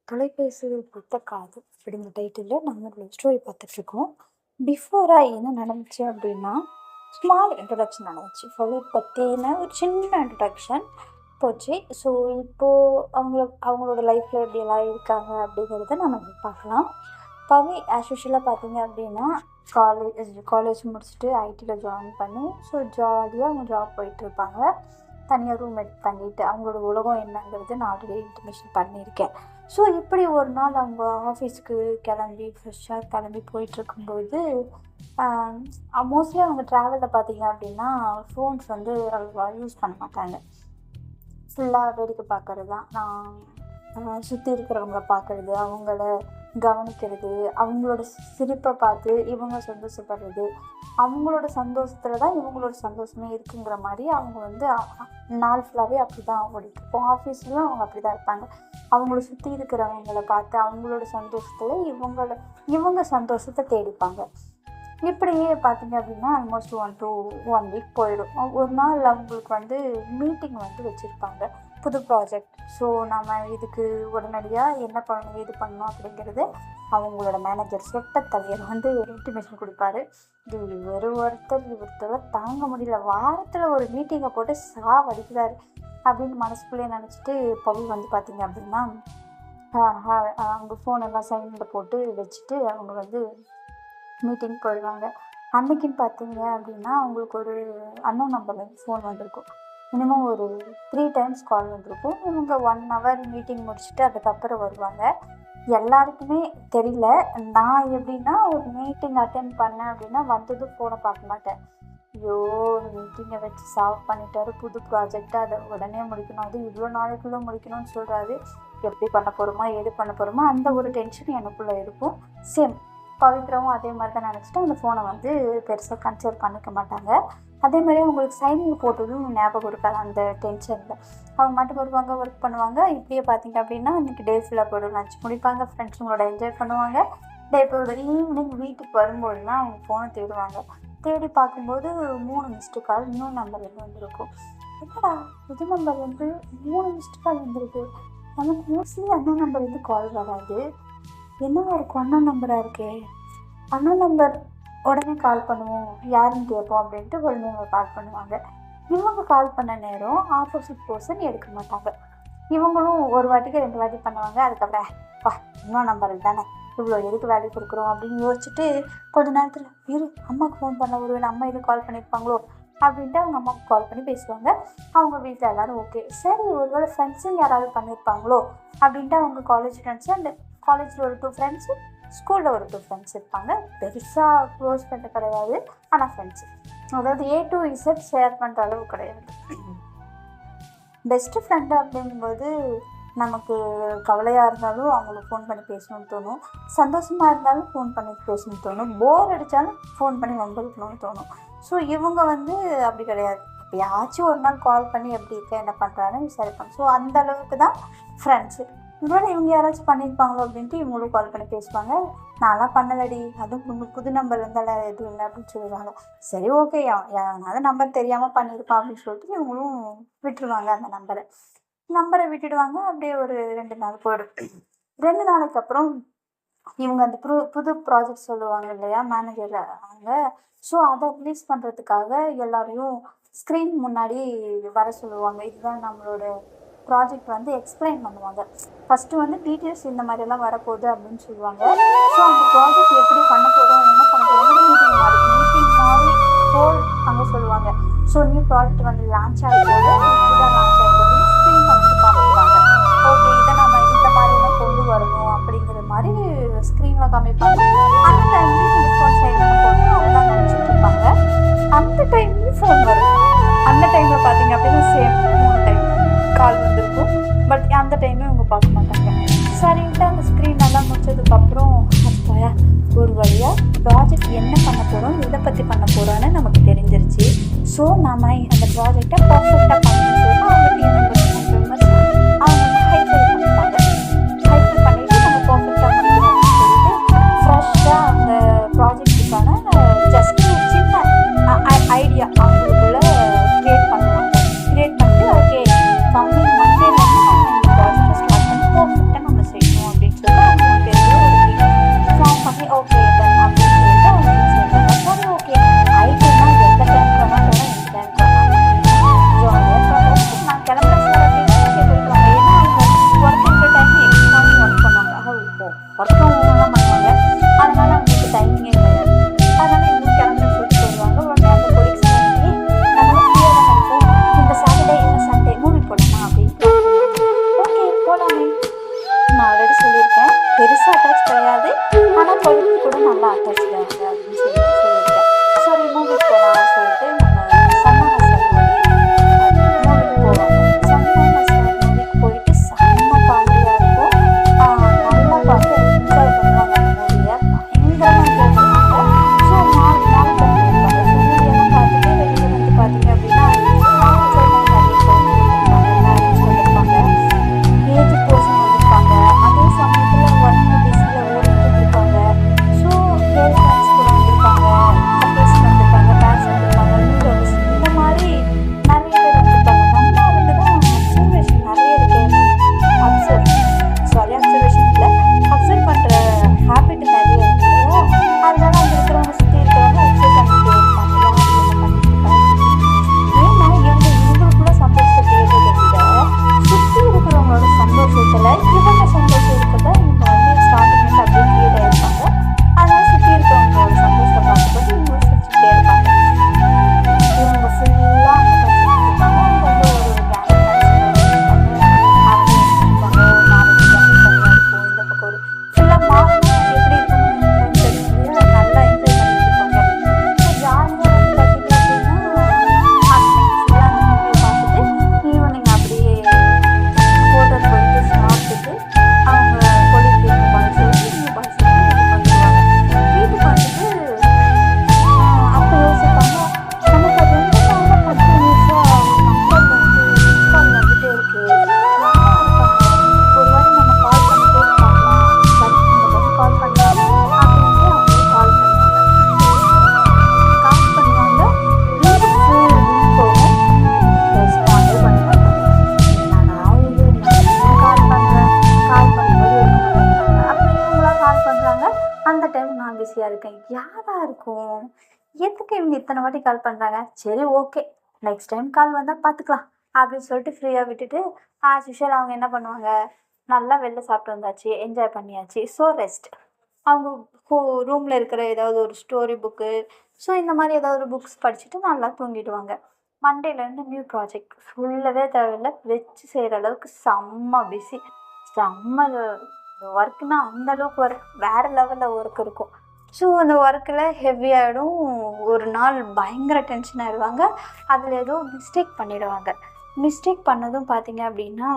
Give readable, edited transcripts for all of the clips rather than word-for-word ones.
தொலைபேசியில் புத்த காது அப்படிங்கிற டைட்டிலில் நம்ம ஒரு ஸ்டோரி பார்த்துட்ருக்கோம். பிஃபோராக என்ன நடந்துச்சு அப்படின்னா, ஸ்மால் இன்ட்ரடக்ஷன் நடந்துச்சு. ஃபவீட் பற்றின ஒரு சின்ன இன்ட்ரடக்ஷன் போச்சு. ஸோ இப்போது அவங்களோட லைஃப்பில் எப்படியெல்லாம் இருக்காங்க அப்படிங்கிறத நம்ம பார்க்கலாம். பவி ஆஸ் யூஷுவலாக பார்த்தீங்க அப்படின்னா காலேஜ் முடிச்சுட்டு ஐடியில் ஜாயின் பண்ணி ஸோ ஜாலியாக அவங்க ஜாப் போயிட்டுருப்பாங்க. தனியாக ரூம் எடுத்து தங்கிட்டு அவங்களோட உலகம் என்னங்கிறது நான் ஆல்ரெடி இன்டிமேஷன் பண்ணியிருக்கேன். ஸோ இப்படி ஒரு நாள் அவங்க ஆஃபீஸ்க்கு ஃப்ரெஷ்ஷாக கிளம்பி போயிட்டுருக்கும்போது மோஸ்ட்லி அவங்க ட்ராவலில் பார்த்தீங்க அப்படின்னா ஃபோன்ஸ் வந்து அவ்வளோவா யூஸ் பண்ண மாட்டாங்க. ஃபுல்லாக வேடிக்கை பார்க்கறது தான். நான் சுற்றி இருக்கிறவங்கள பார்க்குறது, அவங்கள கவனிக்கிறது, அவங்களோட சிரிப்பை பார்த்து இவங்க சந்தோஷப்படுறது, அவங்களோட சந்தோஷத்தில் தான் இவங்களோட சந்தோஷமே இருக்குங்கிற மாதிரி அவங்க வந்து நாள் ஃபுல்லாகவே அப்படி தான் ஓடிட்டுருப்போம். ஆஃபீஸ்லேயும் அவங்க அப்படி தான் இருப்பாங்க. அவங்கள சுற்றி இருக்கிறவங்கள பார்த்து அவங்களோட சந்தோஷத்தில் இவங்க சந்தோஷத்தை தேடிப்பாங்க. இப்படியே பார்த்தீங்க அப்படின்னா ஆல்மோஸ்ட் 1 வீக் போயிடும். ஒரு நாள் அவங்களுக்கு வந்து மீட்டிங் வந்து வச்சுருப்பாங்க, புது ப்ராஜெக்ட். ஸோ நம்ம இதுக்கு உடனடியாக என்ன பண்ணணும் ஏது பண்ணணும் அப்படிங்கிறது அவங்களோட மேனேஜர் தலைவர் வந்து இன்டிமேஷன் கொடுப்பாரு. இவர்த்தோட தாங்க முடியல, வாரத்தில் ஒரு மீட்டிங்கை போட்டு சாவடிக்கிறாரு அப்படின்னு மனசுக்குள்ளே நினச்சிட்டு பவி வந்து பார்த்திங்க அப்படின்னா அவங்க ஃபோனெல்லாம் சைலண்டில் போட்டு வச்சுட்டு அவங்க வந்து மீட்டிங் போயிடுவாங்க. அன்றைக்கின்னு பார்த்தீங்க அப்படின்னா அவங்களுக்கு ஒரு அன்னோன் நம்பர்லேருந்து ஃபோன் வந்திருக்கும். மினிமம் ஒரு 3 times கால் வந்திருக்கும். இவங்க 1 hour மீட்டிங் முடிச்சுட்டு அதுக்கப்புறம் வருவாங்க. எல்லாருக்குமே தெரியல. நான் எப்படின்னா ஒரு மீட்டிங் அட்டென்ட் பண்ணேன் அப்படின்னா வந்ததும் ஃபோனை பார்க்க மாட்டேன். ஐயோ, மீட்டிங்கை வச்சு சால்வ் பண்ணிட்டாரு, புது ப்ராஜெக்டை அதை உடனே முடிக்கணும், அது இவ்வளோ நாளைக்குள்ளே முடிக்கணும்னு சொல்கிறாரு, எப்படி பண்ண போகிறோமா ஏது பண்ண போகிறோமா அந்த ஒரு டென்ஷன் எனக்குள்ளே இருக்கும். சேம் பவித்ராவும் அதே மாதிரி தான் நினச்சிட்டு அந்த ஃபோனை வந்து பெருசாக கன்சிடர் பண்ணிக்க மாட்டாங்க. அதே மாதிரி அவங்களுக்கு சைனிங் போட்டதும் ஞாபகம் இருக்காது. அந்த டென்ஷனில் அவங்க மட்டும் வருவாங்க, ஒர்க் பண்ணுவாங்க. இப்படியே பார்த்தீங்க அப்படின்னா இன்றைக்கி டே ஃபுல்லாக போய்டும். லஞ்ச் முடிப்பாங்க, ஃப்ரெண்ட்ஸுங்களோட என்ஜாய் பண்ணுவாங்க. டே போய்டும். ஈவினிங் வீட்டுக்கு வரும்போது தான் அவங்க ஃபோனை தேடுவாங்க. தேடி பார்க்கும்போது 3 மிஸ்டு கால் இன்னொரு நம்பர்லேருந்து வந்திருக்கும். என்னடா புது நம்பர்லேருந்து 3 மிஸ்டு கால் வந்திருக்கு, நமக்கு மோஸ்ட்லி அந்த நம்பர்லேருந்து கால் வராது, என்னவா இருக்கும், அண்ணா நம்பராக இருக்கே, அண்ணா நம்பர் உடனே கால் பண்ணுவோம், யாருன்னு கேட்போம் அப்படின்ட்டு உடனே அவங்க கால் பண்ணுவாங்க. இவங்க கால் பண்ண நேரம் ஆப்போசிட் பர்சன் எடுக்க மாட்டாங்க. இவங்களும் ஒரு வாட்டிக்கு 2 வாட்டி பண்ணுவாங்க. அதுக்கப்புறம் இன்னொரு நம்பருக்கு தானே இவ்வளோ எதுக்கு வேலை கொடுக்குறோம் அப்படின்னு யோசிச்சுட்டு கொஞ்ச நேரத்தில் அம்மாவுக்கு ஃபோன் பண்ண, ஒருவேளை அம்மா எதுவும் கால் பண்ணியிருப்பாங்களோ அப்படின்ட்டு அவங்க அம்மாவுக்கு கால் பண்ணி பேசுவாங்க. அவங்க வீட்டில் எல்லோரும் ஓகே, சரி ஒருவேளை ஃப்ரெண்ட்ஸும் யாராவது பண்ணியிருப்பாங்களோ அப்படின்ட்டு அவங்க காலேஜ் ஃப்ரெண்ட்ஸு, அந்த காலேஜில் ஒரு 2 ஃப்ரெண்ட்ஸு, ஸ்கூலில் ஒரு 2 ஃப்ரெண்ட்ஸ் இருப்பாங்க. பெருசாக க்ளோஸ் ஃப்ரெண்டு கிடையாது, ஆனால் ஃப்ரெண்ட்ஸு, அதாவது A to Z ஷேர் பண்ணுற அளவு கிடையாது. பெஸ்ட்டு ஃப்ரெண்டு அப்படிங்கும்போது நமக்கு கவலையாக இருந்தாலும் அவங்களுக்கு ஃபோன் பண்ணி பேசணும்னு தோணும், சந்தோஷமாக இருந்தாலும் ஃபோன் பண்ணி பேசணும்னு தோணும், போர் அடித்தாலும் ஃபோன் பண்ணி வம்பிழுக்கணும்னு தோணும். ஸோ இவங்க வந்து அப்படி கிடையாது. எப்பயாச்சும் ஒரு நாள் கால் பண்ணி எப்படி இருக்க என்ன பண்ணுறான்னு விசாரிப்பாங்க. ஸோ அந்த அளவுக்கு தான் ஃப்ரெண்ட்ஸு. இதோட இவங்க யாராச்சும் பண்ணியிருப்பாங்களோ அப்படின்ட்டு இவங்களும் கால் பண்ணி பேசுவாங்க. நான்லாம் பண்ணலடி, அதுவும் புது நம்பர் இருந்தாலும் எதுவும் இல்லை அப்படின்னு சொல்லுவாங்க. சரி ஓகே, அதனால் நம்பர் தெரியாமல் பண்ணியிருப்பான் அப்படின்னு சொல்லிட்டு இவங்களும் விட்டுருவாங்க. அந்த நம்பரை விட்டுடுவாங்க. அப்படியே ஒரு 2 நாள் போயிடும். 2 நாளைக்கு அப்புறம் இவங்க அந்த புது ப்ராஜெக்ட் சொல்லுவாங்க இல்லையா மேனேஜர் அவங்க, ஸோ அதை ரிலீஸ் பண்ணுறதுக்காக எல்லாரையும் ஸ்க்ரீன் முன்னாடி வர சொல்லுவாங்க. இதுதான் நம்மளோட ப்ராஜெக்ட் வந்து எக்ஸ்பிளைன் பண்ணுவாங்க. ஃபஸ்ட்டு வந்து டீட்டெயில்ஸ் இந்த மாதிரிலாம் வரப்போகுது அப்படின்னு சொல்லுவாங்க. ஸோ அந்த ப்ராஜெக்ட் எப்படி பண்ண போகிறோம் என்ன பண்ண போகிறோம் மீட்டிங் மாதிரி ஹோல் அங்கே சொல்லுவாங்க. ஸோ நியூ ப்ராஜெக்ட் வந்து லான்ச் ஆகும்போது இப்படிதான் லான்ச் ஆகும்போது ஸ்க்ரீனில் வந்து காமிப்பாங்க. ஓகே, இதை நம்ம இந்த மாதிரிலாம் கொண்டு வரணும் அப்படிங்கிற மாதிரி ஸ்க்ரீனில் காமிப்பாங்க. அந்த டைம்லேயும் நீங்கள் ஃபோன் சைடில் போகணும் அதெல்லாம் நினச்சிட்டு இருப்பாங்க. அந்த டைம்லேயும் ஃபோன் வரும். அந்த டைமில் பார்த்தீங்க அப்படின்னா சேம் 3 டைம் கால் வந்திருக்கும். பட் அந்த டைமும் இவங்க பார்க்க மாட்டாங்க. சரின்ட்டு அந்த ஸ்க்ரீன் எல்லாம் முடிச்சதுக்கப்புறம் அப்போயா ஒரு வழியாக ப்ராஜெக்ட் என்ன பண்ண போகிறோம் எதை பற்றி பண்ண போகிறோன்னு நமக்கு தெரிஞ்சிருச்சு. ஸோ நம்ம அந்த ப்ராஜெக்டை பர்ஃபெக்டாக பண்ணணும்னு சொல்லிட்டு அவங்க டீம் மெம்பர்ஸ் அவங்க ஹைஃபை பண்ணிப்பாங்க. ஹைஃபை பண்ணிவிட்டு நம்ம பர்ஃபெக்டாக பண்ணிக்கணும்னு சொல்லிட்டு ஃப்ரெஷ்ஷாக அந்த ப்ராஜெக்ட்டுக்கான ஜஸ்ட் ஒரு சின்ன ஐடியா அவங்களுக்குள்ள க்ரியேட் பண்ணுவாங்க. க்ரியேட் பண்ணிட்டு ஓகே கம்மிங் மண்டேலேருந்து நம்ம இந்த ப்ராஜெக்டை ஸ்டார்ட் பண்ணி பர்ஃபெக்டாக நம்ம செய்யணும் நான் ஆல்ரெடி சொல்லியிருக்கேன், பெருசாக அட்டாச் கிடையாது, ஆனால் கொழுப்பு கூட நல்லா அட்டாச் ஆகுது அப்படின்னு சொல்லியிருக்கேன். சரி மூவிக்கு போகலாம்னு சொல்லிட்டு நம்ம சன்னஹாசன் மூவிக்கு போவாங்க. சன்னஹாசன் மூவிக்கு போயிட்டு செம்ம காமெடியாக இருக்கும். நல்லா பார்த்து என்ஜாய் பண்ணுவாங்க. அந்த மூவியை பயங்கரமாக என்ஜாய் பண்ணுவாங்க. ஸோ 4 நாள் பண்ணியிருப்பாங்க. ஸோ மூவியெல்லாம் பார்த்துட்டு வெளியில் வந்து பார்த்தீங்க அப்படின்னா ஏஜ் பர்சன் வந்திருப்பாங்க. அதே சமயத்தில் ஒர்க் பிஸியில் ஓடிட்டு இருப்பாங்க. ஸோ கேர்ள் ஃப்ரெண்ட்ஸ் கூட வந்திருப்பாங்க, கப்பல்ஸ் வந்திருப்பாங்க, பேட்ச் வந்திருப்பாங்க, நியூஸ் இந்த மாதிரி நிறைய பேர் வந்திருப்பாங்க. நம்ம அதுக்கு தான் அப்சர்வேஷன் நிறைய இருக்கு. அப்சர்வேஷன் இல்லை, அப்சர்வ் பண்ணுற ஹேபிட் நிறைய இருக்கு. அதனால அங்கே இருக்கிறவங்க சுற்றி இருக்கிறவங்க அப்சர்வ் பண்ணிட்டே இருப்பாங்க. ஏன்னா இவங்களுக்குள்ள சந்தோஷத்தை தேடுறதை விட சுற்றி இருக்கிறவங்களோட சந்தோஷத்துல இவங்க சந்தோஷம் இருக்கிறத இவங்க வந்து ஸ்டார்டிங் அப்படியே கிரியேட் ஆயிருப்பாங்க. அதனால சுற்றி இருக்கிறவங்களோட சந்தோஷத்தை பார்த்துட்டு இவங்க சிரிச்சுட்டே இருப்பாங்க. இவங்க ஃபுல்லாக அங்கே படிச்சுட்டு இருப்பாங்க. அவங்க வந்து ஒரு கேங் இருப்பாங்க. ஒரு 4 கேங் தனியாக இருக்கும். இந்த பக்கம் ஒரு ஃபுல்லாக மாறினா எப்படி இருக்குன்னு தெரியும். நல்லா என்ஜாய் பண்ணிட்டு இருப்பாங்க. ஸோ ஜாலியாக வந்து பார்த்தீங்க அப்படின்னா அன்னைக்கு ஃபுல்லாக அந்த மூவியை பார்த்துட்டு ஈவினிங் அப்படியே ஹோட்டல் போயிட்டு சாப்பிட்டுட்டு அவங்க கொலிக்கு இருந்த பாய் சொல்லிட்டு இந்த பாய் சொல்லிட்டு வீட்டுக்கு வந்துட்டு அப்போ யோசிப்பாங்க, நமக்கு அது எந்த நாளில் கண்டினியூஸாக நம்பர் வந்து இன்ஸ்டால் வந்துட்டே இருக்கு, யாராக இருக்காங்க, ஒரு வாட்டி நம்ம கால் பண்ணி கேட்டு பார்க்கலாம், சரி இந்த பஸ் கால் பண்ணலாம் அப்படின்ட்டு அவங்க கால் பண்ணுவாங்க. வீடு ஃபுல் போகும், ரெஸ்பாண்டே பண்ணுவாங்க. நான் இது நான் கால் பண்ணுறேன், கால் பண்ணும்போது இருக்க மாட்டேங்கிறாங்க. அப்புறம் இவங்களா கால் பண்ணுறாங்க, அந்த டைம் நான் பிஸியாக இருக்கேன். யாராக இருக்கும், எதுக்கு இவங்க இத்தனை வாட்டி கால் பண்ணுறாங்க, சரி ஓகே நெக்ஸ்ட் டைம் கால் வந்தால் பார்த்துக்கலாம் அப்படின்னு சொல்லிட்டு ஃப்ரீயாக விட்டுட்டு ஆஸ் யூஷுவல் அவங்க என்ன பண்ணுவாங்க, நல்லா வெளில சாப்பிட்டு வந்தாச்சு, என்ஜாய் பண்ணியாச்சு, ஸோ ரெஸ்ட். அவங்க ரூமில் இருக்கிற ஏதாவது ஒரு ஸ்டோரி புக்கு, ஸோ இந்த மாதிரி ஏதாவது ஒரு புக்ஸ் படிச்சுட்டு நல்லா தூங்கிடுவாங்க. மண்டேலேருந்து நியூ ப்ராஜெக்ட் சொல்லவே தேவையில்லை, வச்சு செய்கிற அளவுக்கு செம்ம பிஸி. செம்ம ஒர்க்குனா அந்த அளவுக்கு ஒர்க், வேறு லெவலில் ஒர்க் இருக்கும். ஸோ அந்த ஒர்க்கில் ஹெவியாகிடும். ஒரு நாள் பயங்கர டென்ஷன் ஆகிடுவாங்க. அதில் ஏதோ மிஸ்டேக் பண்ணிடுவாங்க. மிஸ்டேக் பண்ணதும் பார்த்தீங்க அப்படின்னா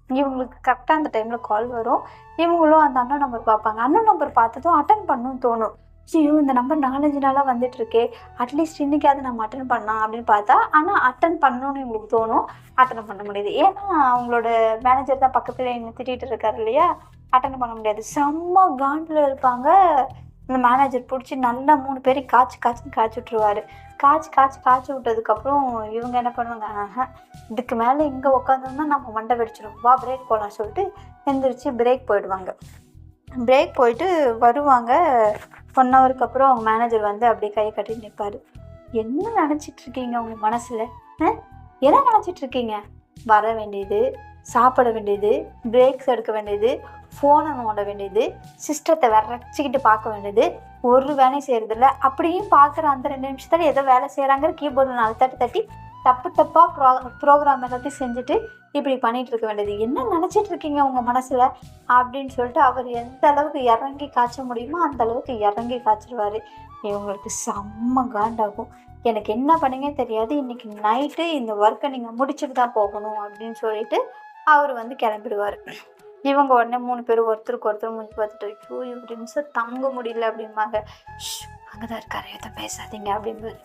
இவங்களுக்கு கரெக்டாக அந்த டைமில் கால் வரும். இவங்களும் அந்த அண்ணன் நம்பர் பார்ப்பாங்க. அண்ணன் நம்பர் பார்த்ததும் அட்டன் பண்ணணும்னு தோணும். ஐயோ இந்த நம்பர் 4-5 நாளாக வந்துட்டுருக்கே, அட்லீஸ்ட் இன்றைக்காவது நம்ம அட்டன் பண்ணலாம் அப்படின்னு பார்த்தா, ஆனால் அட்டன் பண்ணணும்னு இவங்களுக்கு தோணும். அட்டன் பண்ண முடியாது. ஏன்னா அவங்களோட மேனேஜர் தான் பக்கத்தில் என்ன திட்டிகிட்டு இருக்காரு இல்லையா, அட்டன் பண்ண முடியாது. செம்ம காண்டில் இருப்பாங்க. இந்த மேனேஜர் பிடிச்சி நல்லா 3 பேரையும் காய்ச்சி விட்ருவாரு. காய்ச்சி விட்டதுக்கப்புறம் இவங்க என்ன பண்ணுவாங்க, இதுக்கு மேலே இங்கே உட்காந்தோம்னா நம்ம மண்டை வெடிச்சிடும், வா பிரேக் போகலாம் சொல்லிட்டு எந்திரிச்சு பிரேக் போயிடுவாங்க. பிரேக் போயிட்டு வருவாங்க. 1 ஹவருக்கு அப்புறம் அவங்க மேனேஜர் வந்து அப்படியே கையை கட்டி நிற்பார். என்ன நினச்சிட்ருக்கீங்க உங்கள் மனசில், என்ன நினச்சிட்ருக்கீங்க, வர வேண்டியது, சாப்பிட வேண்டியது, பிரேக்ஸ் எடுக்க வேண்டியது, ஃபோனை நோண்ட வேண்டியது, சிஸ்டத்தை வரைச்சிக்கிட்டு பார்க்க வேண்டியது, ஒரு வேலையும் செய்கிறதில்ல. அப்படியும் பார்க்குற அந்த 2 நிமிஷத்தில் ஏதோ வேலை செய்கிறாங்கிற கீபோர்டில் 4 தட்டி தப்பாக ப்ரோக்ராம் எல்லாத்தையும் செஞ்சுட்டு இப்படி பண்ணிகிட்டு இருக்க வேண்டியது. என்ன நினச்சிட்டு இருக்கீங்க உங்கள் மனசில் அப்படின்னு சொல்லிட்டு அவர் எந்த அளவுக்கு இறங்கி காய்ச்ச முடியுமோ அந்த அளவுக்கு இறங்கி காய்ச்சிடுவார். இவங்களுக்கு செம்ம காண்டாகும். எனக்கு என்ன பண்ணீங்க தெரியாது, இன்றைக்கி நைட்டு இந்த ஒர்க்கை நீங்கள் முடிச்சுட்டு தான் போகணும் அப்படின்னு சொல்லிட்டு அவர் வந்து கிளம்பிடுவார். இவங்க உடனே 3 பேரும் ஒருத்தருக்கு ஒருத்தர் முடிஞ்சு பார்த்துட்டு, ஐயோ இப்படி நிமிஷம் தங்க முடியல அப்படிம்பாங்க. அங்கே தான் இருக்காரு, எதை பேசாதீங்க அப்படின்பாரு.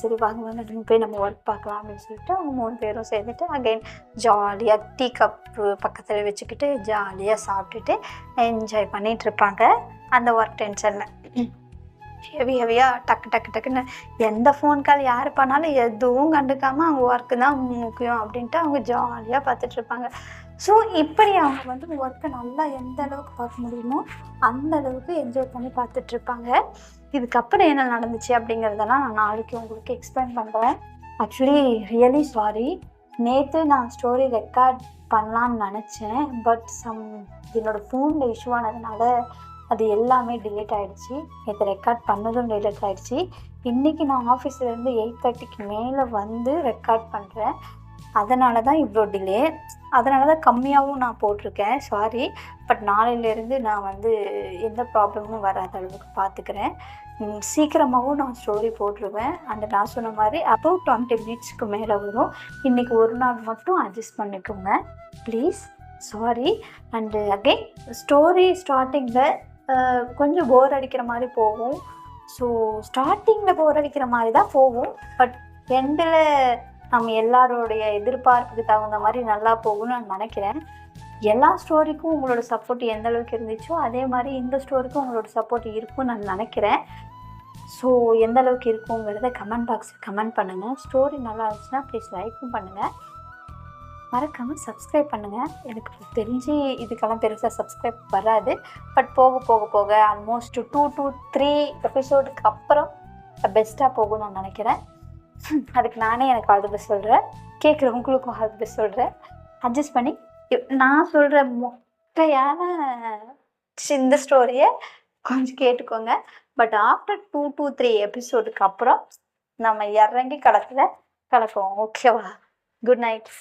சரி வாங்க போய் நம்ம ஒர்க் பார்க்கலாம் அப்படின்னு சொல்லிட்டு அவங்க 3 பேரும் சேர்ந்துட்டு அகைன் ஜாலியாக டீ கப்பு பக்கத்தில் வச்சுக்கிட்டு ஜாலியாக சாப்பிட்டுட்டு என்ஜாய் பண்ணிகிட்டு இருப்பாங்க அந்த ஒர்க் டென்ஷனில். ஹெவியாக டக்குன்னு எந்த ஃபோன் கால் யார் பண்ணாலும் எதுவும் கண்டுக்காமல் அவங்க ஒர்க்கு தான் முக்கியம் அப்படின்ட்டு அவங்க ஜாலியாக பார்த்துட்ருப்பாங்க. ஸோ இப்படி அவங்க வந்து ஒர்க்கை நல்லா எந்த அளவுக்கு பார்க்க முடியுமோ அந்த அளவுக்கு என்ஜாய் பண்ணி பார்த்துட்ருப்பாங்க. இதுக்கப்புறம் என்ன நடந்துச்சு அப்படிங்கிறதெல்லாம் நான் நாளைக்கு உங்களுக்கு எக்ஸ்பிளைன் பண்ணுறேன். ஆக்சுவலி ரியலி சாரி, நேற்று நான் ஸ்டோரி ரெக்கார்ட் பண்ணலான்னு நினச்சேன். பட் என்னோடய ஃபோனில் இஷ்யூ ஆனதுனால அது எல்லாமே டிலேட் ஆகிடுச்சு. நேற்று ரெக்கார்ட் பண்ணதும் டிலேட் ஆகிடுச்சு. இன்றைக்கி நான் ஆஃபீஸ்லேருந்து 8:30க்கு மேலே வந்து ரெக்கார்ட் பண்ணுறேன். அதனால தான் இவ்வளோ டிலே. அதனால தான் கம்மியாகவும் நான் போட்டிருக்கேன். சாரி. பட் நாளையிலேருந்து நான் வந்து எந்த ப்ராப்ளமும் வராத அளவுக்கு பார்த்துக்கிறேன். சீக்கிரமாகவும் நான் ஸ்டோரி போட்டுருவேன். அண்ட் நான் சொன்ன மாதிரி அபவுட் 20 மினிட்ஸ்க்கு மேலே வரும். இன்றைக்கி ஒரு நாள் மட்டும் அட்ஜஸ்ட் பண்ணிக்கோங்க please. Sorry. And again story ஸ்டார்டிங்கில் கொஞ்சம் போர் அடிக்கிற மாதிரி போகும். ஸோ ஸ்டார்டிங்கில் போர் அடிக்கிற மாதிரி தான் போகும். பட் எண்டில் நம்ம எல்லாரோடைய எதிர்பார்ப்புக்கு தகுந்த மாதிரி நல்லா போகும்னு நான் நினைக்கிறேன். எல்லா ஸ்டோரிக்கும் உங்களோட சப்போர்ட் எந்த அளவுக்கு இருந்துச்சோ அதே மாதிரி இந்த ஸ்டோரிக்கும் உங்களோட சப்போர்ட் இருக்கும்னு நான் நினைக்கிறேன். ஸோ எந்த அளவுக்கு இருக்குங்கிறத கமெண்ட் பாக்ஸில் கமெண்ட் பண்ணுங்கள். ஸ்டோரி நல்லா இருந்துச்சுன்னா ப்ளீஸ் லைக்கும் பண்ணுங்கள். மறக்காமல் சப்ஸ்கிரைப் பண்ணுங்கள். எனக்கு தெரிஞ்சு இதுக்கெல்லாம் பெருசாக சப்ஸ்கிரைப் வராது. பட் போக போக போக ஆல்மோஸ்ட் 2 to 3 எபிசோடுக்கு அப்புறம் பெஸ்ட்டாக போகும்னு நான் நினைக்கிறேன். அதுக்கு நானே எனக்கு ஆல் தி பெஸ்ட் சொல்கிறேன். கேட்குறவங்களுக்கும் ஆல் தி பெஸ்ட் சொல்கிறேன். அட்ஜஸ்ட் பண்ணி நான் சொல்கிற மொக்கையான இந்த ஸ்டோரியை கொஞ்சம் கேட்டுக்கோங்க. பட் ஆஃப்டர் 2 to 3 எபிசோடுக்கு அப்புறம் நம்ம இறங்கி கலக்குவோம். ஓகேவா? Good night.